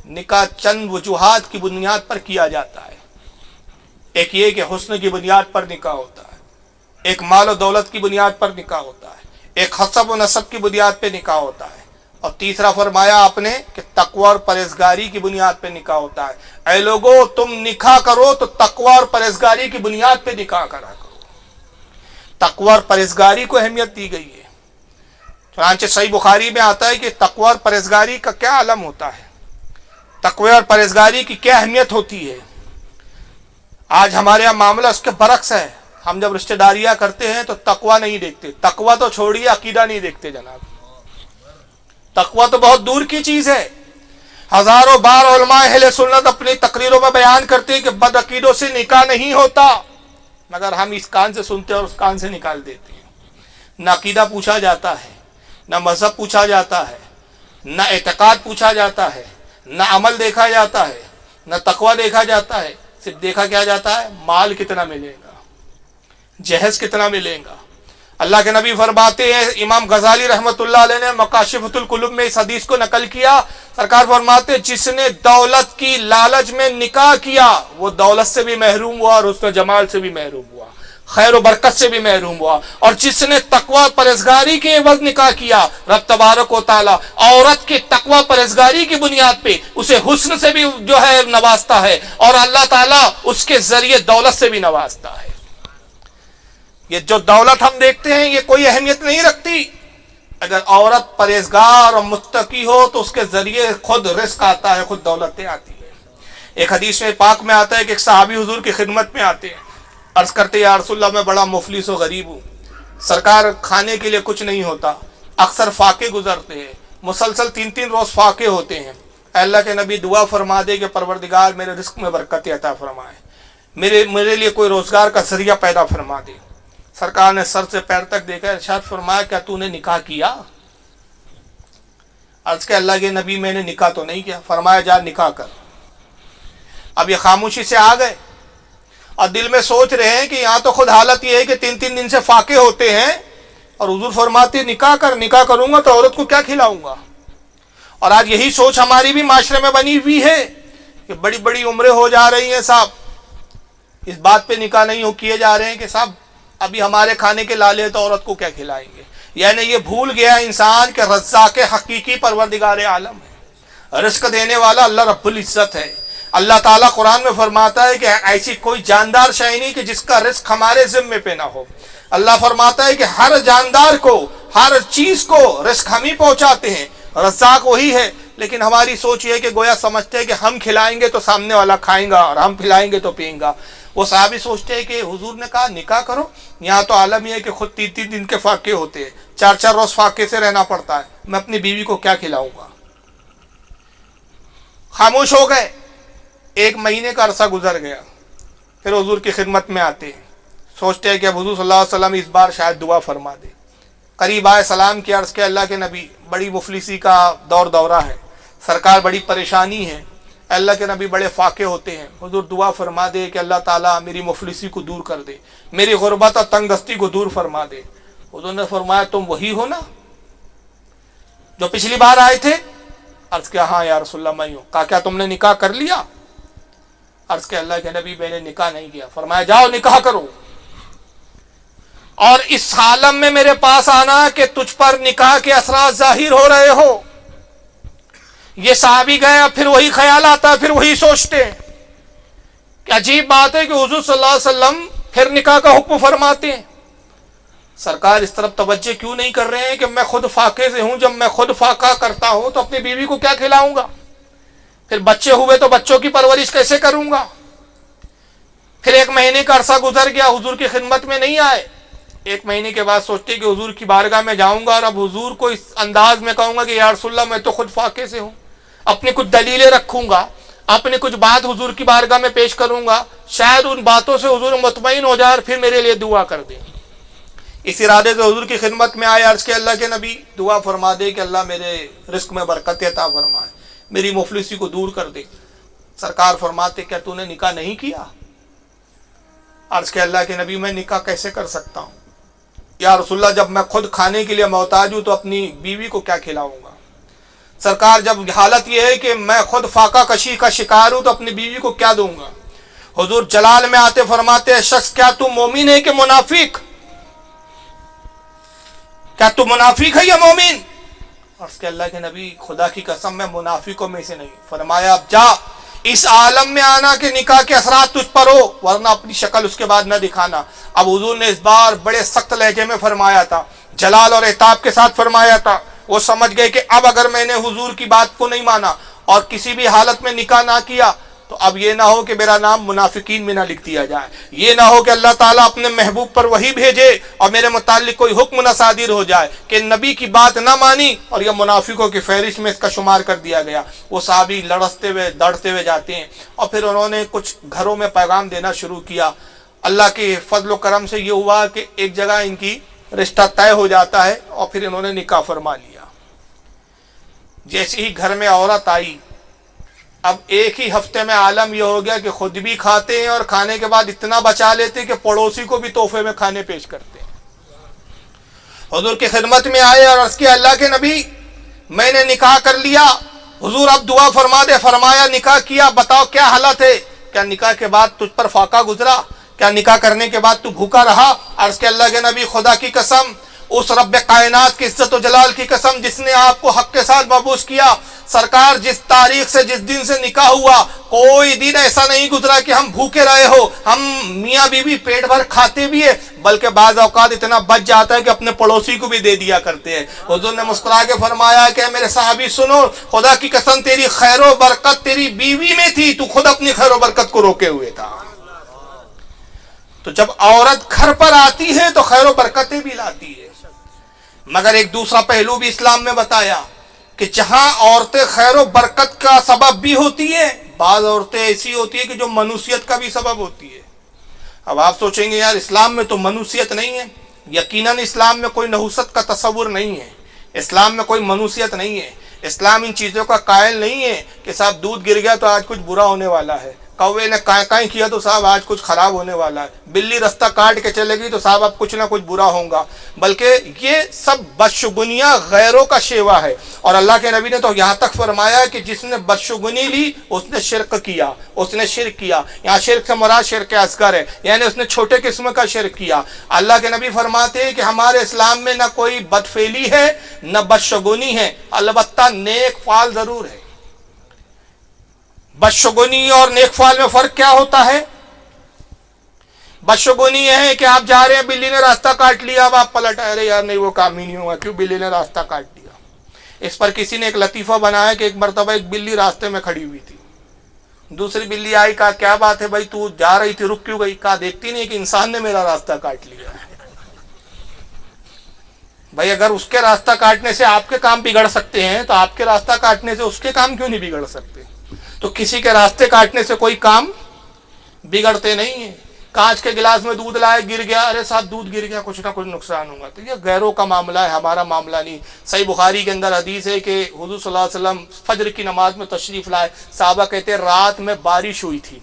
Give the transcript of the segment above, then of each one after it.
نکاح چند وجوہات کی بنیاد پر کیا جاتا ہے۔ ایک یہ کہ حسن کی بنیاد پر نکاح ہوتا ہے، ایک مال و دولت کی بنیاد پر نکاح ہوتا ہے، ایک حسب و نسب کی بنیاد پہ نکاح ہوتا ہے، اور تیسرا فرمایا آپ نے کہ تقوی اور پرہیزگاری کی بنیاد پہ نکاح ہوتا ہے۔ اے لوگو، تم نکاح کرو تو تقوی اور پرہیزگاری کی بنیاد پہ نکاح کرا کرو۔ تقوی اور پرہیزگاری کو اہمیت دی گئی ہے۔ چنانچہ صحیح بخاری میں آتا ہے کہ تقوی اور پرہیزگاری کا کیا عالم ہوتا ہے، تقوی اور پرہیزگاری کی کیا اہمیت ہوتی ہے۔ آج ہمارے یہاں معاملہ اس کے برعکس ہے۔ ہم جب رشتہ داریاں کرتے ہیں تو تقوی نہیں دیکھتے، تقوی تو چھوڑیے عقیدہ نہیں دیکھتے جناب، تقوی تو بہت دور کی چیز ہے۔ ہزاروں بار علماء اہل سنت اپنی تقریروں میں بیان کرتے ہیں کہ بد عقیدوں سے نکاح نہیں ہوتا، مگر ہم اس کان سے سنتے اور اس کان سے نکال دیتے ہیں۔ نہ عقیدہ پوچھا جاتا ہے، نہ مذہب پوچھا جاتا ہے، نہ اعتقاد پوچھا جاتا ہے، نہ عمل دیکھا جاتا ہے، نہ تقوی دیکھا جاتا ہے۔ صرف دیکھا کیا جاتا ہے؟ مال کتنا ملے گا، جہیز کتنا ملے گا۔ اللہ کے نبی فرماتے ہیں، امام غزالی رحمۃ اللہ علیہ نے مکاشفۃ القلوب میں اس حدیث کو نقل کیا، سرکار فرماتے ہیں جس نے دولت کی لالچ میں نکاح کیا وہ دولت سے بھی محروم ہوا اور اس نے جمال سے بھی محروم ہوا، خیر و برکت سے بھی محروم ہوا۔ اور جس نے تقوی پرہیزگاری کے عوض نکاح کیا، رب تبارک و تعالیٰ عورت کے تقوی پرہیزگاری کی بنیاد پہ اسے حسن سے بھی جو ہے نوازتا ہے، اور اللہ تعالیٰ اس کے ذریعے دولت سے بھی نوازتا ہے۔ یہ جو دولت ہم دیکھتے ہیں یہ کوئی اہمیت نہیں رکھتی، اگر عورت پرہیزگار اور متقی ہو تو اس کے ذریعے خود رزق آتا ہے، خود دولتیں آتی ہیں۔ ایک حدیث میں پاک میں آتا ہے کہ ایک صحابی حضور کی خدمت میں آتے ہیں، عرض کرتے یا رسول اللہ میں بڑا مفلس و غریب ہوں، سرکار کھانے کے لیے کچھ نہیں ہوتا، اکثر فاقے گزرتے ہیں، مسلسل 3 روز فاقے ہوتے ہیں۔ اے اللہ کے نبی دعا فرما دے کہ پروردگار میرے رزق میں برکت عطا فرمائے، میرے لیے کوئی روزگار کا ذریعہ پیدا فرما دے۔ سرکار نے سر سے پیر تک دیکھا، ارشاد فرمایا کیا تو نے نکاح کیا؟ عرض کہ اللہ کے نبی میں نے نکاح تو نہیں کیا۔ فرمایا جا نکاح کر۔ اب یہ خاموشی سے آ گئے اور دل میں سوچ رہے ہیں کہ یہاں تو خود حالت یہ ہے کہ 3 دن سے فاقے ہوتے ہیں، اور حضور فرماتے نکاح کر، نکاح کروں گا تو عورت کو کیا کھلاؤں گا۔ اور آج یہی سوچ ہماری بھی معاشرے میں بنی ہوئی ہے کہ بڑی بڑی عمریں ہو جا رہی ہیں صاحب، اس بات پہ نکاح نہیں کیے جا رہے ہیں کہ صاحب ابھی ہمارے کھانے کے لالے تو عورت کو کیا کھلائیں گے۔ یعنی یہ بھول گیا انسان کہ رزاق حقیقی پروردگار عالم ہے، رزق دینے والا اللہ رب العزت ہے۔ اللہ تعالیٰ قرآن میں فرماتا ہے کہ ایسی کوئی جاندار شے نہیں کہ جس کا رزق ہمارے ذمے پہ نہ ہو۔ اللہ فرماتا ہے کہ ہر جاندار کو، ہر چیز کو رزق ہم ہی پہنچاتے ہیں، رزاق وہی ہے، لیکن ہماری سوچ یہ ہے کہ گویا سمجھتے ہیں کہ ہم کھلائیں گے تو سامنے والا کھائیں گا اور ہم پلائیں گے تو پئیں گا۔ وہ صحابی سوچتے ہیں کہ حضور نے کہا نکاح کرو، یہاں تو عالم یہ ہے کہ خود 3 دن کے فاقے ہوتے ہیں، 4 روز فاقے سے رہنا پڑتا ہے، میں اپنی بیوی کو کیا کھلاؤں گا۔ خاموش ہو گئے۔ 1 مہینے کا عرصہ گزر گیا، پھر حضور کی خدمت میں آتے ہیں، سوچتے ہیں کہ اب حضور صلی اللہ علیہ وسلم اس بار شاید دعا فرما دے۔ قریب آئے، سلام کیا، عرض کہ اللہ کے نبی بڑی مفلسی کا دورہ ہے، سرکار بڑی پریشانی ہے، اللہ کے نبی بڑے فاقے ہوتے ہیں، حضور دعا فرما دے کہ اللہ تعالیٰ میری مفلسی کو دور کر دے، میری غربت اور تنگ دستی کو دور فرما دے۔ حضور نے فرمایا تم وہی ہو نا جو پچھلی بار آئے تھے؟ عرض کیا ہاں یا رسول اللہ میں ہوں۔ کہا کیا تم نے نکاح کر لیا؟ عرض کہ اللہ کے نبی میں نے نکاح نہیں کیا۔ فرمایا جاؤ نکاح کرو، اور اس عالم میں میرے پاس آنا کہ تجھ پر نکاح کے اثرات ظاہر ہو رہے ہو۔ یہ صحابی گئے، پھر وہی خیال آتا ہے، پھر وہی سوچتے ہیں کہ عجیب بات ہے کہ حضور صلی اللہ علیہ وسلم پھر نکاح کا حکم فرماتے ہیں، سرکار اس طرف توجہ کیوں نہیں کر رہے ہیں کہ میں خود فاقے سے ہوں، جب میں خود فاقہ کرتا ہوں تو اپنی بیوی کو کیا کھلاؤں گا، پھر بچے ہوئے تو بچوں کی پرورش کیسے کروں گا۔ پھر 1 مہینے کا عرصہ گزر گیا، حضور کی خدمت میں نہیں آئے۔ 1 مہینے کے بعد سوچتے کہ حضور کی بارگاہ میں جاؤں گا اور اب حضور کو اس انداز میں کہوں گا کہ یا رسول اللہ میں تو خود فاقے سے ہوں، اپنی کچھ دلیلیں رکھوں گا، اپنی کچھ بات حضور کی بارگاہ میں پیش کروں گا، شاید ان باتوں سے حضور مطمئن ہو جائے اور پھر میرے لیے دعا کر دیں۔ اس ارادے سے حضور کی خدمت میں آئے، عرض کہ اللہ کے نبی دعا فرما دے کہ اللہ میرے رزق میں برکت عطا فرمائے، میری مفلسی کو دور کر دے۔ سرکار فرماتے کیا تو نے نکاح نہیں کیا؟ عرض کہ اللہ کے نبی میں نکاح کیسے کر سکتا ہوں یا رسول اللہ، جب میں خود کھانے کے لیے محتاج ہوں تو اپنی بیوی کو کیا کھلاؤں گا۔ سرکار جب حالت یہ ہے کہ میں خود فاقہ کشی کا شکار ہوں تو اپنی بیوی کو کیا دوں گا؟ حضور جلال میں آتے فرماتے ہیں شخص کیا تو مومن ہے کہ منافق؟ کیا تو منافق ہے یا مومن؟ اور اس کے اللہ کے نبی خدا کی قسم میں منافقوں میں سے نہیں. فرمایا اب جا اس عالم میں آنا کہ نکاح کے اثرات تجھ پر ہو ورنہ اپنی شکل اس کے بعد نہ دکھانا. اب حضور نے اس بار بڑے سخت لہجے میں فرمایا تھا, جلال اور عتاب کے ساتھ فرمایا تھا. وہ سمجھ گئے کہ اب اگر میں نے حضور کی بات کو نہیں مانا اور کسی بھی حالت میں نکاح نہ کیا تو اب یہ نہ ہو کہ میرا نام منافقین میں نہ لکھ دیا جائے, یہ نہ ہو کہ اللہ تعالیٰ اپنے محبوب پر وحی بھیجے اور میرے متعلق کوئی حکم نہ صادر ہو جائے کہ نبی کی بات نہ مانی اور یہ منافقوں کی فہرست میں اس کا شمار کر دیا گیا. وہ صحابی لڑتے ہوئے دوڑتے ہوئے جاتے ہیں اور پھر انہوں نے کچھ گھروں میں پیغام دینا شروع کیا. اللہ کے فضل و کرم سے یہ ہوا کہ ایک جگہ ان کی رشتہ طے ہو جاتا ہے اور پھر انہوں نے نکاح فرما لیا. جیسے ہی گھر میں عورت آئی, اب ایک ہی ہفتے میں عالم یہ ہو گیا کہ خود بھی کھاتے ہیں اور کھانے کے بعد اتنا بچا لیتے ہیں کہ پڑوسی کو بھی تحفے میں کھانے پیش کرتے ہیں. حضور کی خدمت میں آئے اور عرض کیا اللہ کے نبی میں نے نکاح کر لیا, حضور اب دعا فرما دے. فرمایا نکاح کیا, بتاؤ کیا حالت ہے؟ کیا نکاح کے بعد تجھ پر فاقہ گزرا؟ کیا نکاح کرنے کے بعد تو بھوکا رہا؟ عرض کے اللہ کے نبی خدا کی قسم, اس رب کائنات کی عزت و جلال کی قسم جس نے آپ کو حق کے ساتھ مبعوث کیا, سرکار جس تاریخ سے جس دن سے نکاح ہوا کوئی دن ایسا نہیں گزرا کہ ہم بھوکے رہے ہو. ہم میاں بیوی پیٹ بھر کھاتے بھی ہیں بلکہ بعض اوقات اتنا بچ جاتا ہے کہ اپنے پڑوسی کو بھی دے دیا کرتے ہیں. حضور نے مسکرا کے فرمایا کہ میرے صحابی سنو, خدا کی قسم تیری خیر و برکت تیری بیوی میں تھی, تو خود اپنی خیر و برکت کو روکے ہوئے تھا. تو جب عورت گھر پر آتی ہے تو خیر و برکتیں بھی لاتی ہے. مگر ایک دوسرا پہلو بھی اسلام میں بتایا کہ جہاں عورتیں خیر و برکت کا سبب بھی ہوتی ہیں, بعض عورتیں ایسی ہوتی ہیں کہ جو منوسیت کا بھی سبب ہوتی ہے. اب آپ سوچیں گے یار اسلام میں تو منوسیت نہیں ہے. یقیناً اسلام میں کوئی نحوست کا تصور نہیں ہے, اسلام میں کوئی منوسیت نہیں ہے. اسلام ان چیزوں کا قائل نہیں ہے کہ صاحب دودھ گر گیا تو آج کچھ برا ہونے والا ہے, کوے نے کائیں کیا تو صاحب آج کچھ خراب ہونے والا ہے, بلی رستہ کاٹ کے چلے گی تو صاحب اب کچھ نہ کچھ برا ہوگا. بلکہ یہ سب بدشگونیاں غیروں کا شیوا ہے. اور اللہ کے نبی نے تو یہاں تک فرمایا کہ جس نے بدشگونی لی اس نے شرک کیا, اس نے شرک کیا. یہاں شرک سے مراد شرک اصغر ہے, یعنی اس نے چھوٹے قسم کا شرک کیا. اللہ کے نبی فرماتے ہیں کہ ہمارے اسلام میں نہ کوئی بدفعلی ہے نہ بدشگونی ہے, البتہ نیک فعل ضرور ہے. بدشگونی اور نیک فعل میں فرق کیا ہوتا ہے؟ بدشگونی یہ ہے کہ آپ جا رہے ہیں, بلی نے راستہ کاٹ لیا, اب آپ پلٹ آئے یار نہیں وہ کام ہی نہیں ہوا, کیوں بلی نے راستہ کاٹ دیا. اس پر کسی نے ایک لطیفہ بنایا کہ ایک مرتبہ ایک بلی راستے میں کھڑی ہوئی تھی, دوسری بلی آئی, کہا کیا بات ہے بھائی تو جا رہی تھی رک کیوں گئی؟ کہا دیکھتی نہیں کہ انسان نے میرا راستہ کاٹ لیا. بھائی اگر اس کے راستہ کاٹنے سے آپ کے کام بگڑ سکتے ہیں تو آپ کے راستہ کاٹنے سے اس کے کام کیوں نہیں بگڑ سکتے؟ تو کسی کے راستے کاٹنے سے کوئی کام بگڑتے نہیں ہیں. کانچ کے گلاس میں دودھ لائے, گر گیا, ارے صاحب دودھ گر گیا, کچھ نہ کچھ نقصان ہوگا. تو یہ غیروں کا معاملہ ہے, ہمارا معاملہ نہیں. صحیح بخاری کے اندر حدیث ہے کہ حضور صلی اللہ علیہ وسلم فجر کی نماز میں تشریف لائے, صحابہ کہتے ہیں رات میں بارش ہوئی تھی.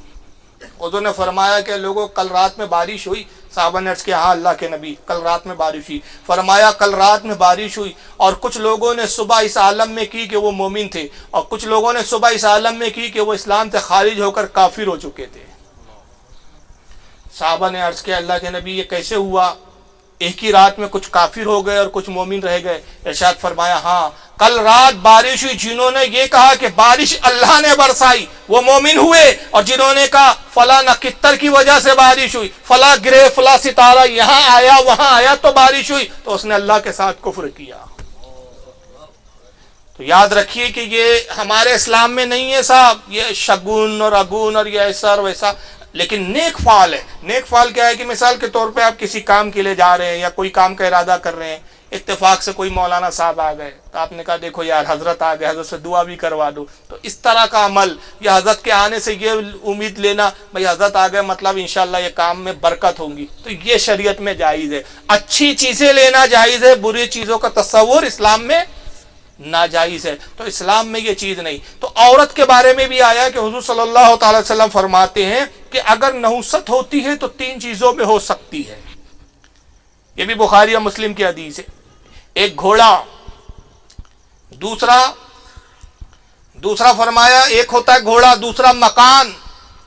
حضور نے فرمایا کہ لوگوں کل رات میں بارش ہوئی؟ صحابہ نے عرض کیا ہاں اللہ کے نبی کل رات میں بارش ہوئی. فرمایا کل رات میں بارش ہوئی اور کچھ لوگوں نے صبح اس عالم میں کی کہ وہ مومن تھے اور کچھ لوگوں نے صبح اس عالم میں کی کہ وہ اسلام سے خارج ہو کر کافر ہو چکے تھے. صحابہ نے عرض کیا اللہ کے نبی یہ کیسے ہوا؟ ایک ہی رات میں کچھ کافر ہو گئے اور کچھ مومن رہ گئے. ارشاد فرمایا ہاں کل رات بارش ہوئی, جنہوں نے یہ کہا کہ بارش اللہ نے برسائی وہ مومن ہوئے, اور جنہوں نے کہا فلاں نکتر کی وجہ سے بارش ہوئی, فلاں گرہ فلاں ستارہ یہاں آیا وہاں آیا تو بارش ہوئی, تو اس نے اللہ کے ساتھ کفر کیا. تو یاد رکھیے کہ یہ ہمارے اسلام میں نہیں ہے صاحب, یہ شگون اور اگون اور یہ ایسا اور ویسا. لیکن نیک فعل ہے. نیک فعل کیا ہے کہ مثال کے طور پہ آپ کسی کام کے لیے جا رہے ہیں یا کوئی کام کا ارادہ کر رہے ہیں, اتفاق سے کوئی مولانا صاحب آ گئے تو آپ نے کہا دیکھو یار حضرت آ گئے, حضرت سے دعا بھی کروا دو. تو اس طرح کا عمل یا حضرت کے آنے سے یہ امید لینا بھائی حضرت آ گئے مطلب انشاءاللہ یہ کام میں برکت ہوگی, تو یہ شریعت میں جائز ہے. اچھی چیزیں لینا جائز ہے, بری چیزوں کا تصور اسلام میں ناجائز ہے. تو اسلام میں یہ چیز نہیں. تو عورت کے بارے میں بھی آیا کہ حضور صلی اللہ تعالی وسلم فرماتے ہیں کہ اگر نحوست ہوتی ہے تو 3 چیزوں میں ہو سکتی ہے. یہ بھی بخاری اور مسلم کی حدیث ہے. ایک گھوڑا, دوسرا دوسرا فرمایا ایک ہوتا ہے گھوڑا، دوسرا مکان.